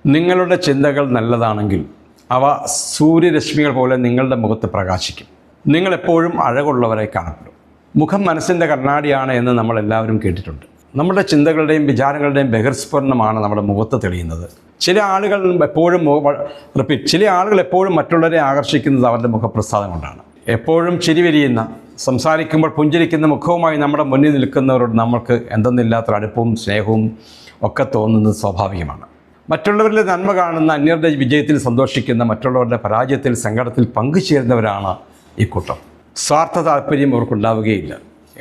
നിങ്ങളുടെ ചിന്തകൾ നല്ലതാണെങ്കിൽ അവ സൂര്യരശ്മികൾ പോലെ നിങ്ങളുടെ മുഖത്ത് പ്രകാശിക്കും. നിങ്ങളെപ്പോഴും അഴകുള്ളവരെ കാണപ്പെടും. മുഖം മനസ്സിൻ്റെ കണ്ണാടിയാണ് എന്ന് നമ്മളെല്ലാവരും കേട്ടിട്ടുണ്ട്. നമ്മുടെ ചിന്തകളുടെയും വിചാരങ്ങളുടെയും ബഹിർസ്ഫുരണമാണ് നമ്മുടെ മുഖത്ത് തെളിയുന്നത്. ചില ആളുകൾ എപ്പോഴും മറ്റുള്ളവരെ ആകർഷിക്കുന്നത് അവരുടെ മുഖപ്രസാദം കൊണ്ടാണ്. എപ്പോഴും ചിരിവരിയുന്ന, സംസാരിക്കുമ്പോൾ പുഞ്ചിരിക്കുന്ന മുഖവുമായി നമ്മുടെ മുന്നിൽ നിൽക്കുന്നവരോട് നമ്മൾക്ക് എന്തെന്നില്ലാത്ത അടുപ്പവും സ്നേഹവും ഒക്കെ തോന്നുന്നത് സ്വാഭാവികമാണ്. മറ്റുള്ളവരിലെ നന്മ കാണുന്ന, അന്യരുടെ വിജയത്തിൽ സന്തോഷിക്കുന്ന, മറ്റുള്ളവരുടെ പരാജയത്തിൽ സങ്കടത്തിൽ പങ്കുചേരുന്നവരാണ് ഈ കൂട്ടം. സ്വാർത്ഥ താല്പര്യം അവർക്കുണ്ടാവുകയില്ല.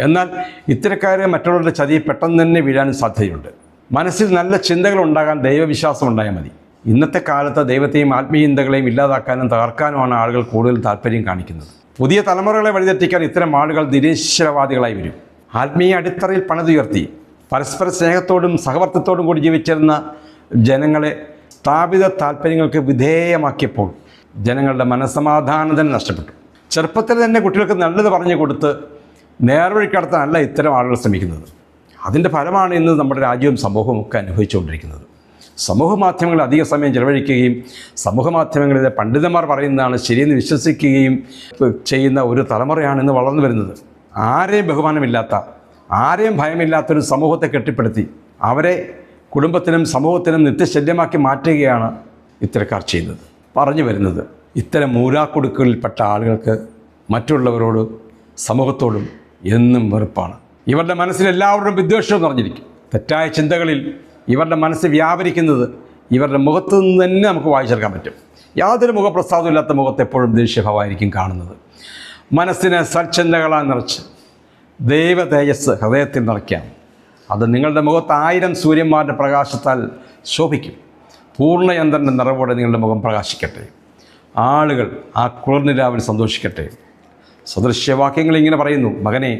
എന്നാൽ ഇത്തരക്കാരെ മറ്റുള്ളവരുടെ ചതിയിൽ പെട്ടെന്ന് തന്നെ വീഴാനും സാധ്യതയുണ്ട്. മനസ്സിൽ നല്ല ചിന്തകൾ ഉണ്ടാകാൻ ദൈവവിശ്വാസം ഉണ്ടായാൽ മതി. ഇന്നത്തെ കാലത്ത് ദൈവത്തെയും ആത്മീയ ചിന്തകളെയും ഇല്ലാതാക്കാനും തകർക്കാനുമാണ് ആളുകൾ കൂടുതൽ താല്പര്യം കാണിക്കുന്നത്. പുതിയ തലമുറകളെ വഴിതെറ്റിക്കാൻ ഇത്തരം ആളുകൾ നിരീശ്വരവാദികളായി വരും. ആത്മീയ അടിത്തറയിൽ പണിതുയർത്തി പരസ്പര സ്നേഹത്തോടും സഹവർത്തിത്തോടും കൂടി ജീവിച്ചിരുന്ന ജനങ്ങളെ സ്ഥാപിത താല്പര്യങ്ങൾക്ക് വിധേയമാക്കിയപ്പോൾ ജനങ്ങളുടെ മനസ്സമാധാനം തന്നെ നഷ്ടപ്പെട്ടു. ചെറുപ്പത്തിൽ തന്നെ കുട്ടികൾക്ക് നല്ലത് പറഞ്ഞു കൊടുത്ത് നേർവഴി കടത്താനല്ല ഇത്തരം ആളുകൾ ശ്രമിക്കുന്നത്. അതിൻ്റെ ഫലമാണ് ഇന്ന് നമ്മുടെ രാജ്യവും സമൂഹവും ഒക്കെ അനുഭവിച്ചുകൊണ്ടിരിക്കുന്നത്. സമൂഹ മാധ്യമങ്ങളിൽ അധിക സമയം ചെലവഴിക്കുകയും സമൂഹ മാധ്യമങ്ങളിലെ പണ്ഡിതന്മാർ പറയുന്നതാണ് ശരിയെന്ന് വിശ്വസിക്കുകയും ചെയ്യുന്ന ഒരു തലമുറയാണ് ഇന്ന് വളർന്നു വരുന്നത്. ആരെയും ബഹുമാനമില്ലാത്ത, ആരെയും ഭയമില്ലാത്തൊരു സമൂഹത്തെ കെട്ടിപ്പടുത്തി അവരെ കുടുംബത്തിനും സമൂഹത്തിനും നിത്യശല്യമാക്കി മാറ്റുകയാണ് ഇത്തരക്കാർ ചെയ്യുന്നത്. പറഞ്ഞു വരുന്നത്, ഇത്തരം മൂരാക്കുടുക്കുകളിൽപ്പെട്ട ആളുകൾക്ക് മറ്റുള്ളവരോടും സമൂഹത്തോടും എന്നും വെറുപ്പാണ്. ഇവരുടെ മനസ്സിൽ എല്ലാവരുടെയും വിദ്വേഷവും നിറഞ്ഞിരിക്കും. തെറ്റായ ചിന്തകളിൽ ഇവരുടെ മനസ്സ് വ്യാപരിക്കുന്നത് ഇവരുടെ മുഖത്തു നിന്ന് തന്നെ നമുക്ക് വായിച്ചെടുക്കാൻ പറ്റും. യാതൊരു മുഖപ്രസാദമില്ലാത്ത മുഖത്ത് എപ്പോഴും ദേഷ്യഭാവമായിരിക്കും കാണുന്നത്. മനസ്സിനെ സൽചിന്തകളാൽ നിറച്ച് ദൈവ തേജസ് ഹൃദയത്തിൽ നിറയ്ക്കാം. അത് നിങ്ങളുടെ മുഖത്ത് 1000 സൂര്യന്മാരുടെ പ്രകാശത്താൽ ശോഭിക്കും. പൂർണ്ണചന്ദ്രൻ്റെ നിറവോടെ നിങ്ങളുടെ മുഖം പ്രകാശിക്കട്ടെ. ആളുകൾ ആ കുളിർനിലാവിൽ സന്തോഷിക്കട്ടെ. സദൃശ്യവാക്യങ്ങൾ ഇങ്ങനെ പറയുന്നു: മകനെ,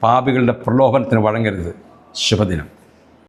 പാപികളുടെ പ്രലോഭനത്തിന് വഴങ്ങരുത്. ശുഭദിനം.